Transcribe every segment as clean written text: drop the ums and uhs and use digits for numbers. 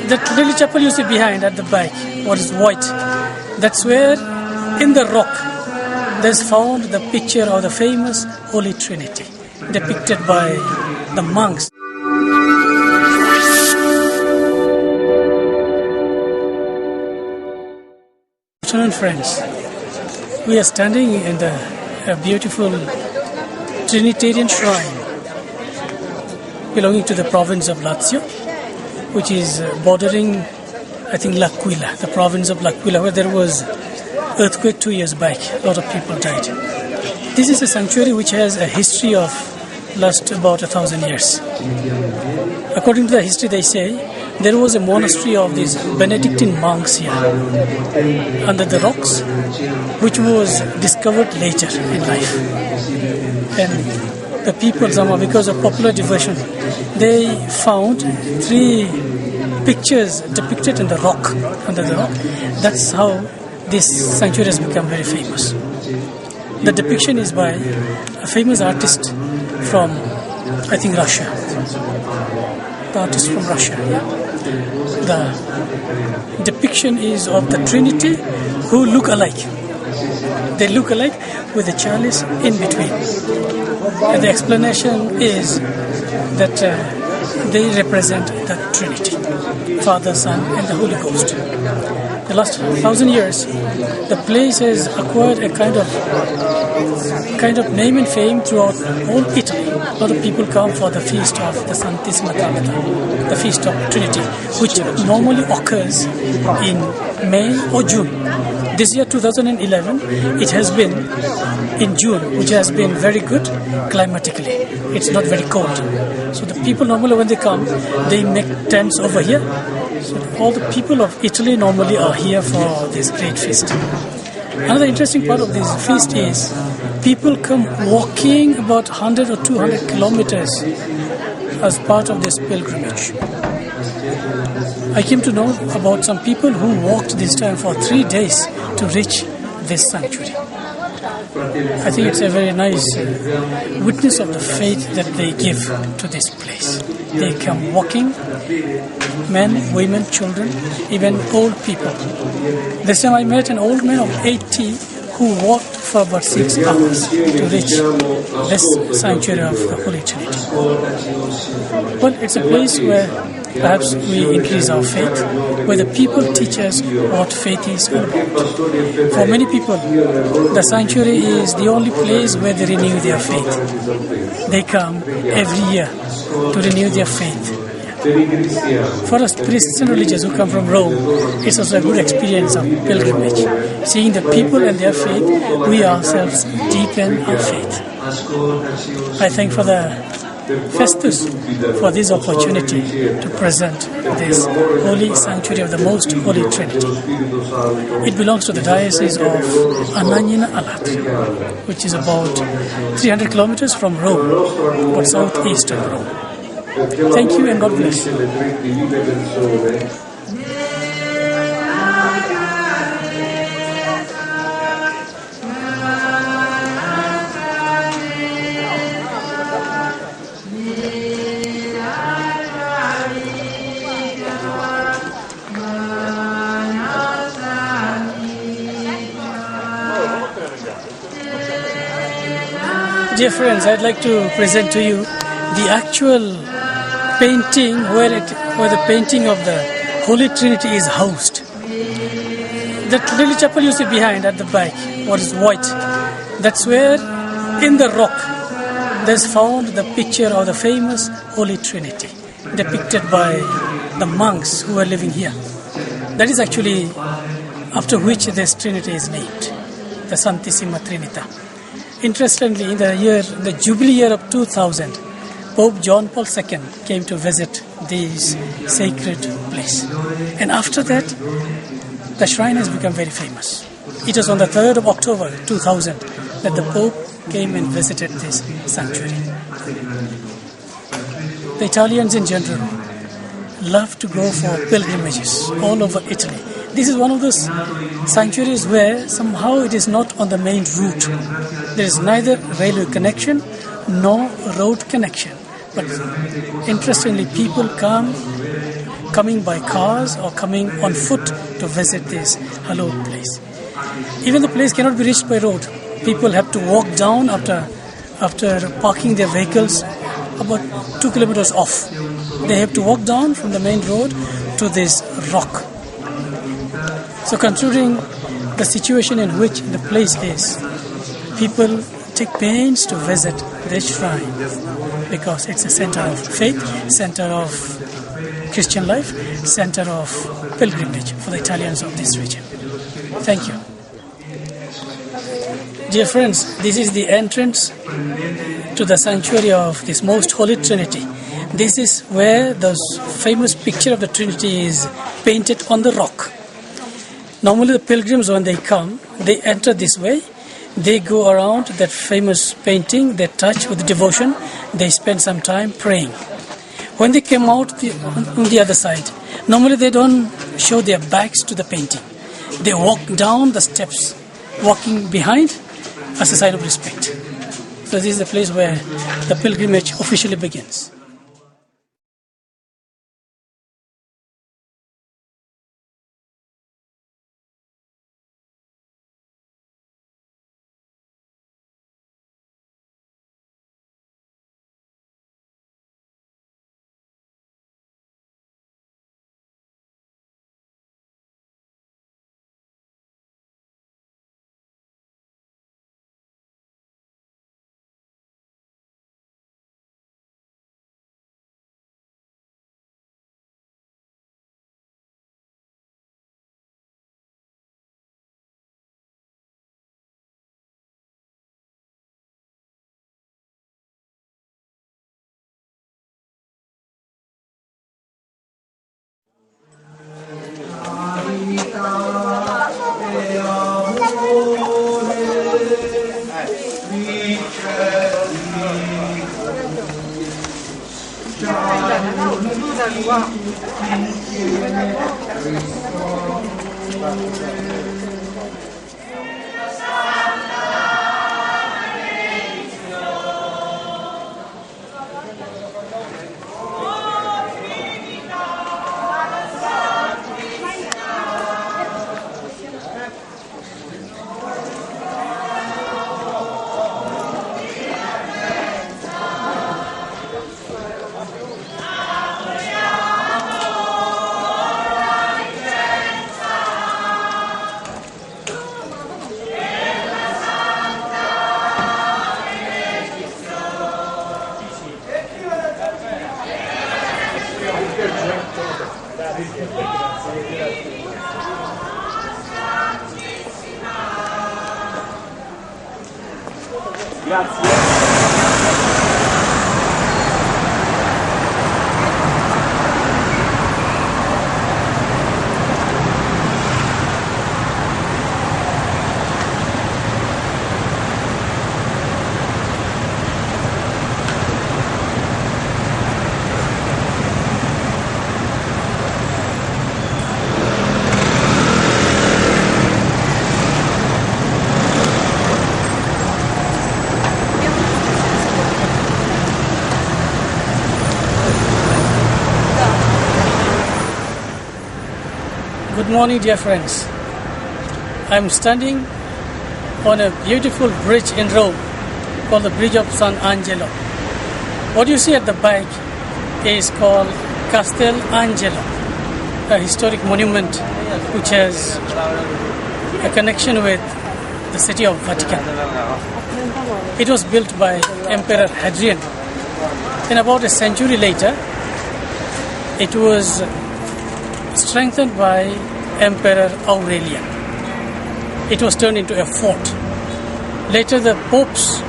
That little chapel you see behind at the back, what is white, that's where in the rock there's found the picture of the famous Holy Trinity depicted by the monks. Good afternoon, friends. We are standing in the beautiful Trinitarian Shrine belonging to the province of Lazio, which is bordering, I think, L'Aquila, the province of L'Aquila, where there was earthquake 2 years back. A lot of people died. This is a sanctuary which has a history of last about 1,000 years. According to the history, they say there was a monastery of these Benedictine monks here under the rocks, which was discovered later in life. And the people, somehow, because of popular devotion, they found 3 pictures depicted in the rock, under the rock. That's how this sanctuary has become very famous. The depiction is by a famous artist from, I think, Russia. The artist from Russia. The depiction is of the Trinity who look alike. They look alike with a chalice in between. And the explanation is that they represent the Trinity, Father, Son, and the Holy Ghost. The last 1,000 years, the place has acquired a kind of name and fame throughout all Italy. A lot of people come for the feast of the Santissima Trinita, the feast of Trinity, which normally occurs in May or June. This year, 2011, it has been in June, which has been very good climatically. It's not very cold. So the people normally, when they come, they make tents over here. So all the people of Italy normally are here for this great feast. Another interesting part of this feast is people come walking about 100 or 200 kilometers as part of this pilgrimage. I came to know about some people who walked this time for 3 days to reach this sanctuary. I think it's a very nice witness of the faith that they give to this place. They come walking, men, women, children, even old people. This time I met an old man of 80 who walked for about 6 hours to reach this sanctuary of the Holy Trinity. Well, it's a place where perhaps we increase our faith, where the people teach us what faith is all about. For many people, the sanctuary is the only place where they renew their faith. They come every year to renew their faith. For us priests and religious who come from Rome, it's also a good experience of pilgrimage. Seeing the people and their faith, we ourselves deepen our faith. I thank for the Festus for this opportunity to present this holy sanctuary of the Most Holy Trinity. It belongs to the Diocese of Anagni Alatri, which is about 300 kilometers from Rome, about southeast of Rome. Thank you and God bless. Dear friends, I'd like to present to you the actual painting where the painting of the Holy Trinity is housed. That little chapel you see behind at the back, what is white, that's where in the rock there's found the picture of the famous Holy Trinity depicted by the monks who are living here. That is actually after which this Trinity is named, the Santissima Trinita. Interestingly, in the Jubilee year of 2000, Pope John Paul II came to visit this sacred place. And after that, the shrine has become very famous. It was on the 3rd of October 2000 that the Pope came and visited this sanctuary. The Italians in general love to go for pilgrimages all over Italy. This is one of those sanctuaries where somehow it is not on the main route. There is neither railway connection nor road connection. But interestingly, people come coming by cars or coming on foot to visit this hallowed place. Even the place cannot be reached by road. People have to walk down after parking their vehicles about 2 kilometers off. They have to walk down from the main road to this rock. So considering the situation in which the place is, people take pains to visit this shrine because it's a center of faith, center of Christian life, center of pilgrimage for the Italians of this region. Thank you. Dear friends, this is the entrance to the sanctuary of this most Holy Trinity. This is where the famous picture of the Trinity is painted on the rock. Normally the pilgrims, when they come, they enter this way. They go around that famous painting, they touch with devotion, they spend some time praying. When they came out on the other side, normally they don't show their backs to the painting. They walk down the steps, walking behind as a sign of respect. So this is the place where the pilgrimage officially begins. Good morning, dear friends. I'm standing on a beautiful bridge in Rome called the Bridge of San Angelo. What you see at the back is called Castel Angelo, a historic monument which has a connection with the city of Vatican. It was built by Emperor Hadrian. And about a century later, it was strengthened by Emperor Aurelian. It was turned into a fort. Later the popes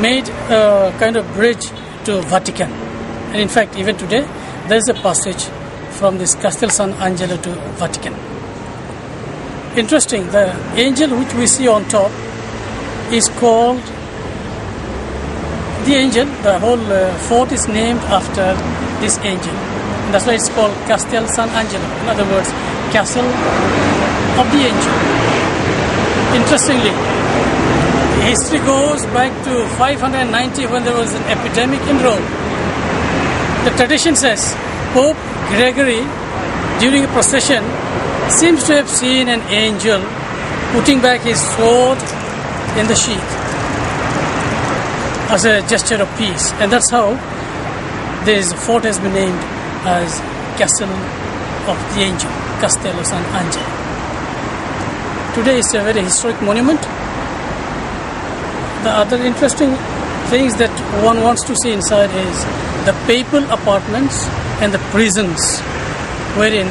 made a kind of bridge to Vatican. And in fact, even today, there is a passage from this Castel San Angelo to Vatican. Interesting, the angel which we see on top is called the angel. The whole fort is named after this angel. That's why it's called Castel San Angelo. In other words, castle of the angel. Interestingly, history goes back to 590 when there was an epidemic in Rome. The tradition says Pope Gregory, during a procession, seems to have seen an angel putting back his sword in the sheath as a gesture of peace. And that's how this fort has been named as Castle of the Angel, Castello San Angelo. Today is a very historic monument. The other interesting things that one wants to see inside is the papal apartments and the prisons wherein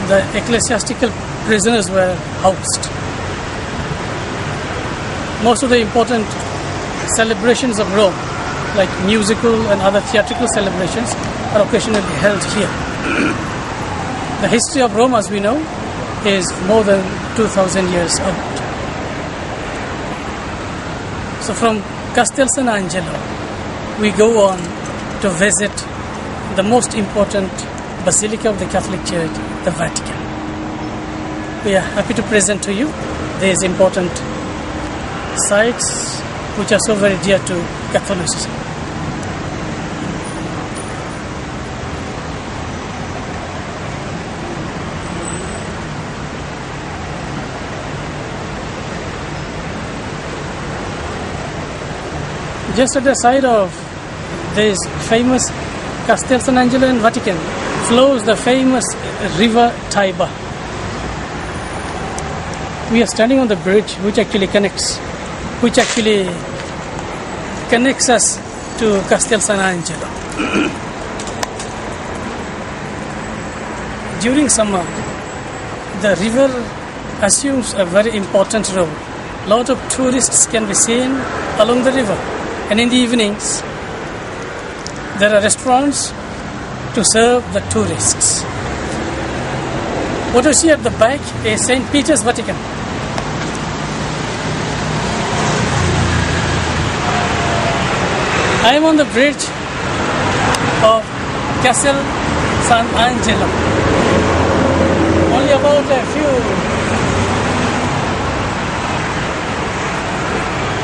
the ecclesiastical prisoners were housed. Most of the important celebrations of Rome, like musical and other theatrical celebrations, are occasionally held here. The history of Rome, as we know, is more than 2,000 years old. So from Castel San Angelo, we go on to visit the most important Basilica of the Catholic Church, the Vatican. We are happy to present to you these important sites which are so very dear to Catholicism. Just at the side of this famous Castel San Angelo in Vatican flows the famous river Tiber. We are standing on the bridge which actually connects us to Castel San Angelo. During summer, the river assumes a very important role. A lot of tourists can be seen along the river, and in the evenings there are restaurants to serve the tourists. What you see at the back is St. Peter's Vatican. I am on the bridge of Castel San Angelo. Only about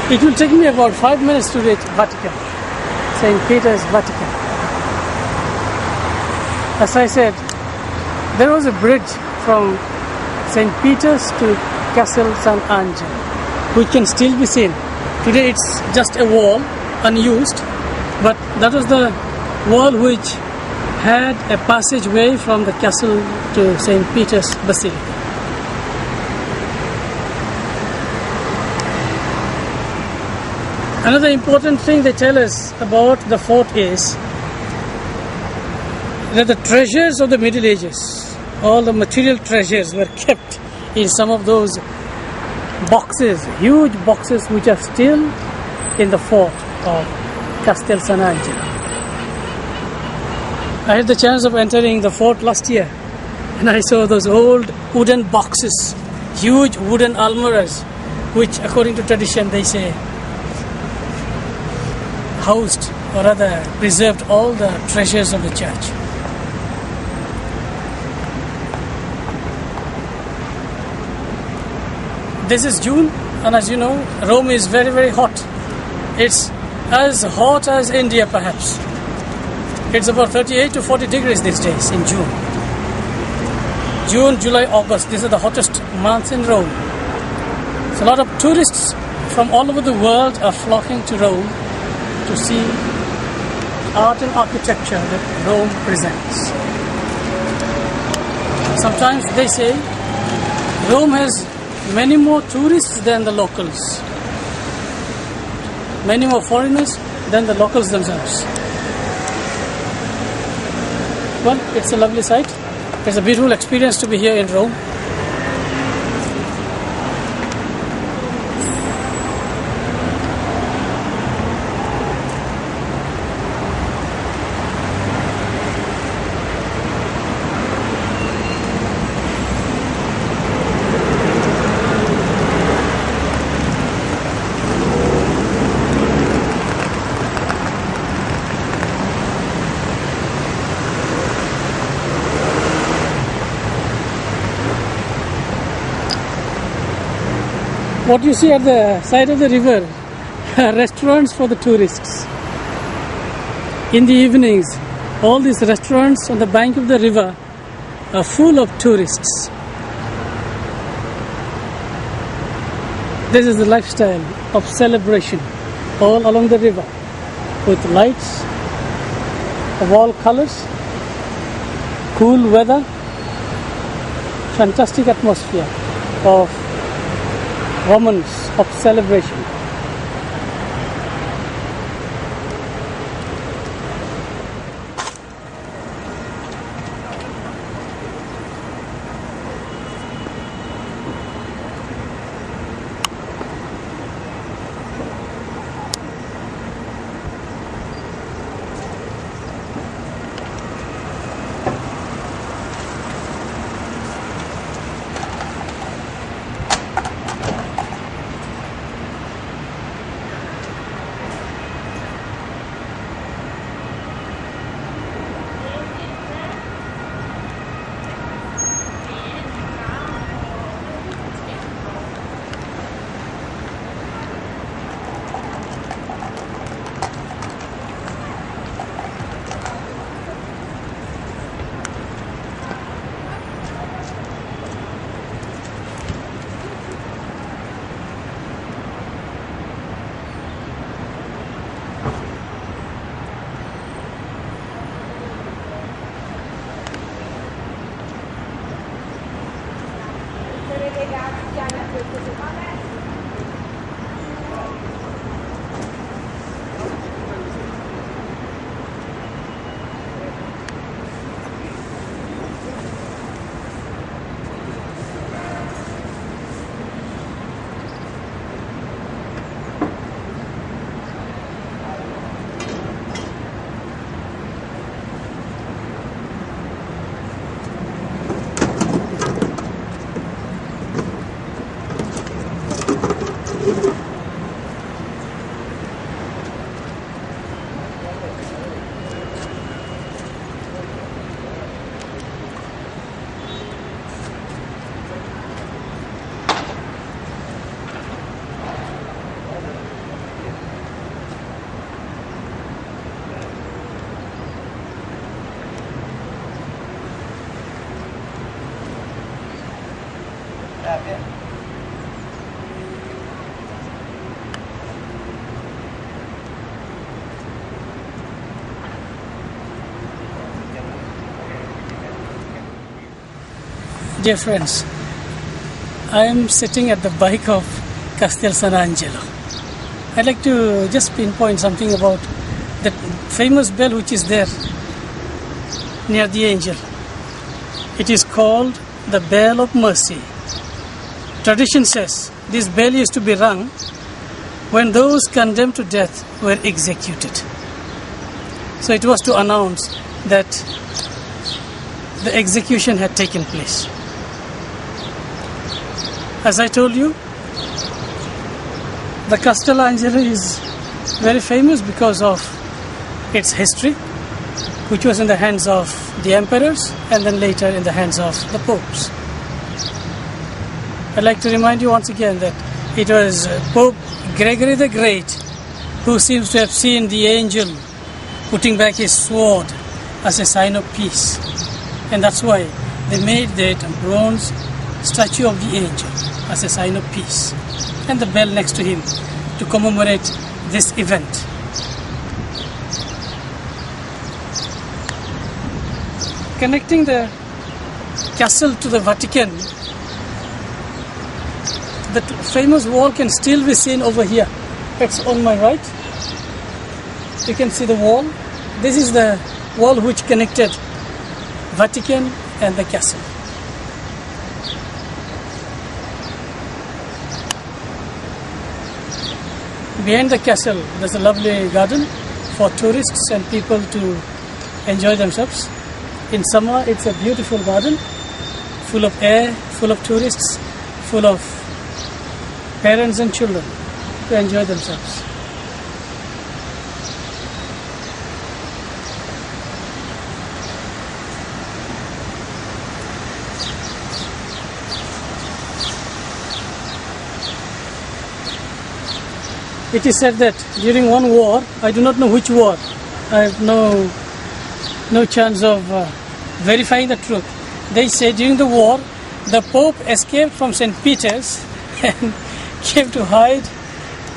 it will take me about 5 minutes to reach Vatican, St. Peter's Vatican. As I said, there was a bridge from St. Peter's to Castel San Angelo, which can still be seen. Today it's just a wall, unused, but that was the wall which had a passageway from the castle to St. Peter's Basilica. Another important thing they tell us about the fort is that the treasures of the Middle Ages, all the material treasures, were kept in some of those boxes, huge boxes, which are still in the fort of Castel San Angelo. I had the chance of entering the fort last year, and I saw those old wooden boxes, huge wooden almirahs, which according to tradition they say housed, or rather preserved, all the treasures of the church. This is June, and as you know, Rome is very, very hot. It's as hot as India perhaps. It's about 38 to 40 degrees these days in June. June, July, August, these are the hottest months in Rome. So a lot of tourists from all over the world are flocking to Rome to see art and architecture that Rome presents. Sometimes they say Rome has many more tourists than the locals, many more foreigners than the locals themselves. Well, it's a lovely sight. It's a beautiful experience to be here in Rome. What you see at the side of the river are restaurants for the tourists. In the evenings, All these restaurants on the bank of the river are full of tourists. This is the lifestyle of celebration all along the river, with lights of all colors, cool weather, fantastic atmosphere of moments of celebration. Dear friends, I am sitting at the back of Castel San Angelo. I'd like to just pinpoint something about that famous bell which is there near the angel. It is called the Bell of Mercy. Tradition says this bell used to be rung when those condemned to death were executed. So it was to announce that the execution had taken place. As I told you, the Castel Angelo is very famous because of its history, which was in the hands of the emperors and then later in the hands of the popes. I'd like to remind you once again that it was Pope Gregory the Great who seems to have seen the angel putting back his sword as a sign of peace. And that's why they made that bronze statue of the angel as a sign of peace, and the bell next to him to commemorate this event. Connecting the castle to the Vatican, the famous wall can still be seen over here. It's on my right. You can see the wall. This is the wall which connected Vatican and the castle. Behind the castle, there's a lovely garden for tourists and people to enjoy themselves. In summer, it's a beautiful garden, full of air, full of tourists, full of parents and children to enjoy themselves. It is said that during one war, I do not know which war, I have no no chance of verifying the truth. They say during the war, the Pope escaped from St. Peter's and came to hide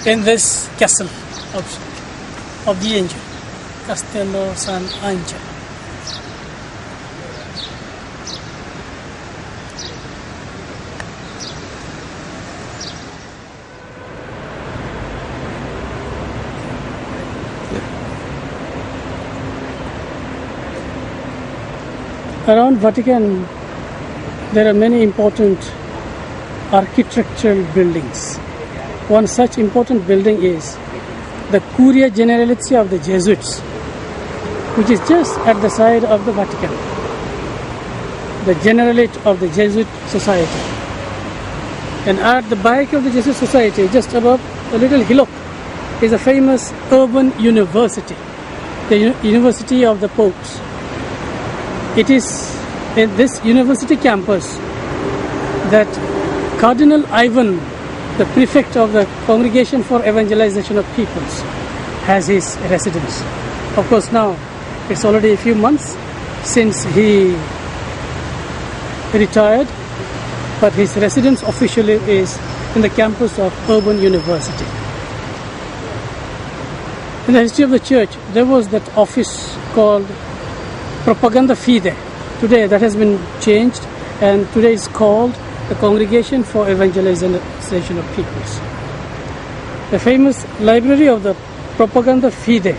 in this castle of the angel, Castello San Angelo. Around Vatican, there are many important architectural buildings. One such important building is the Curia Generalizia of the Jesuits, which is just at the side of the Vatican, the Generalate of the Jesuit Society. And at the back of the Jesuit Society, just above a little hillock, is a famous urban university, the University of the Popes. It is in this university campus that Cardinal Ivan, the prefect of the Congregation for Evangelization of Peoples, has his residence. Of course, now it's already a few months since he retired, but his residence officially is in the campus of Urban University. In the history of the church, there was that office called Propaganda Fide. Today that has been changed, and today is called the Congregation for Evangelization of Peoples. The famous library of the Propaganda Fide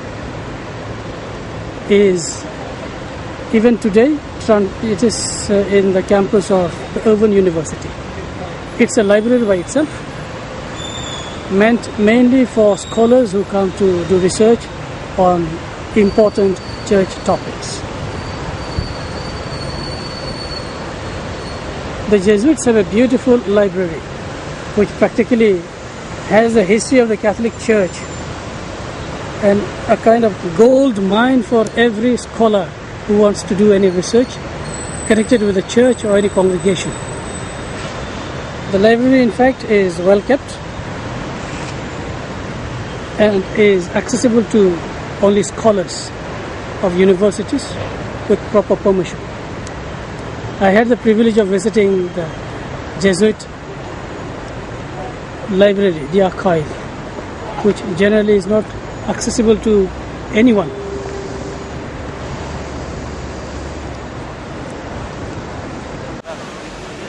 is even today, it is in the campus of the Urban University. It's a library by itself, meant mainly for scholars who come to do research on important church topics. The Jesuits have a beautiful library which practically has the history of the Catholic Church and a kind of gold mine for every scholar who wants to do any research connected with the church or any congregation. The library, in fact, is well kept and is accessible to only scholars of universities with proper permission. I had the privilege of visiting the Jesuit library, the archive, which generally is not accessible to anyone.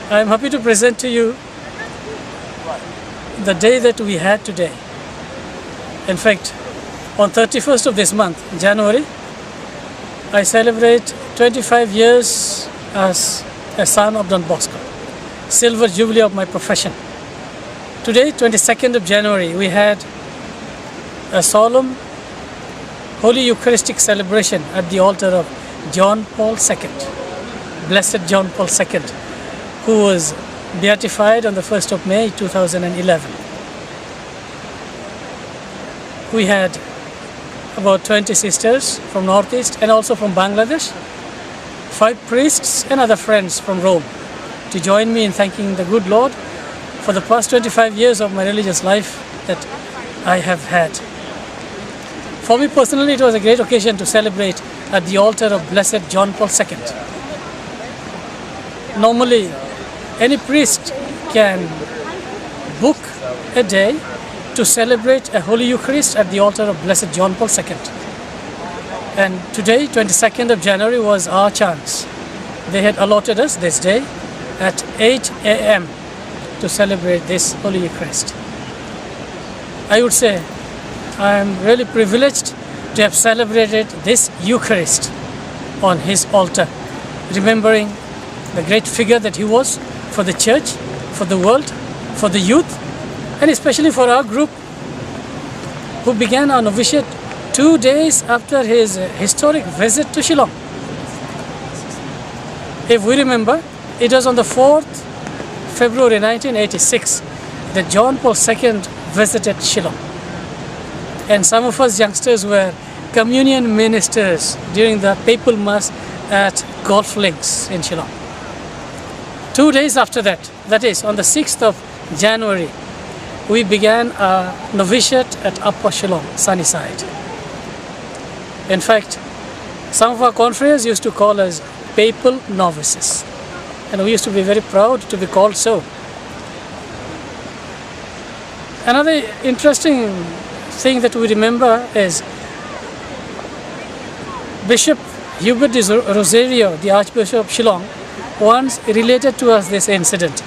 I am happy to present to you the day that we had today. In fact, on 31st of this month, January, I celebrate 25 years as a son of Don Bosco, silver jubilee of my profession. Today, 22nd of January, we had a solemn Holy Eucharistic celebration at the altar of John Paul II, Blessed John Paul II, who was beatified on the 1st of May 2011. We had about 20 sisters from Northeast and also from Bangladesh, 5 priests and other friends from Rome to join me in thanking the good Lord for the past 25 years of my religious life that I have had. For me personally, it was a great occasion to celebrate at the altar of Blessed John Paul II. Normally, any priest can book a day to celebrate a Holy Eucharist at the altar of Blessed John Paul II. And today, 22nd of January, was our chance. They had allotted us this day at 8 a.m. to celebrate this Holy Eucharist. I would say I am really privileged to have celebrated this Eucharist on his altar, remembering the great figure that he was for the church, for the world, for the youth, and especially for our group who began our novitiate 2 days after his historic visit to Shillong. If we remember, it was on the 4th February 1986 that John Paul II visited Shillong. And some of us youngsters were communion ministers during the papal mass at Golf Links in Shillong. 2 days after that, that is on the 6th of January, we began our novitiate at Upper Shillong, Sunnyside. In fact, Some of our confreres used to call us papal novices, and we used to be very proud to be called so. Another interesting thing that we remember is Bishop Hubert de Rosario, the Archbishop of Shillong, once related to us this incident.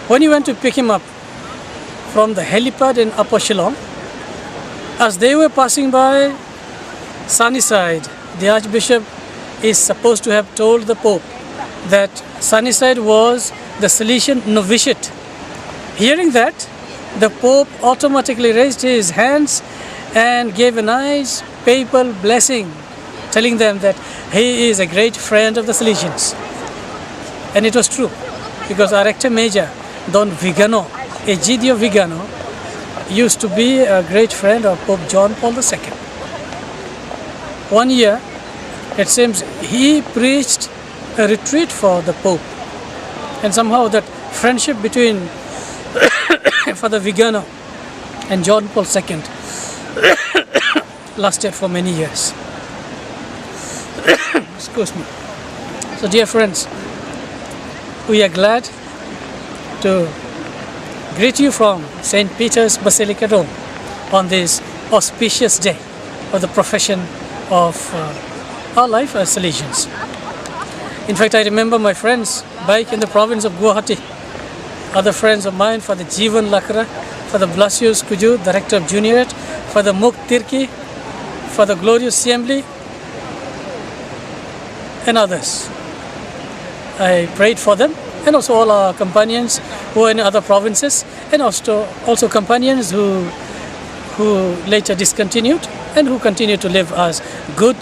When he went to pick him up from the helipad in Upper Shillong, as they were passing by Sunnyside, the Archbishop is supposed to have told the Pope that Sunnyside was the Salesian novitiate. Hearing that, the Pope automatically raised his hands and gave a nice papal blessing, telling them that he is a great friend of the Salesians. And it was true, because our Rector Major, Don Vigano, Egidio Vigano, used to be a great friend of Pope John Paul II. One year, it seems, he preached a retreat for the Pope, and somehow that friendship between Father Vigano and John Paul II lasted for many years. Excuse me. So dear friends, we are glad to greet you from St. Peter's Basilica, Rome, on this auspicious day of the profession of our life as Salesians. In fact, I remember my friends back in the province of Guwahati, other friends of mine, Father Jeevan Lakra, Father Blasius Kuju, Director of Juniorate, Father Muk Tirki, Father Glorious Siembli, and others. I prayed for them, and also all our companions who are in other provinces, and also companions who later discontinued and who continue to live as good,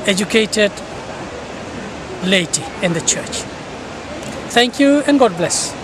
educated laity in the church. Thank you, and God bless.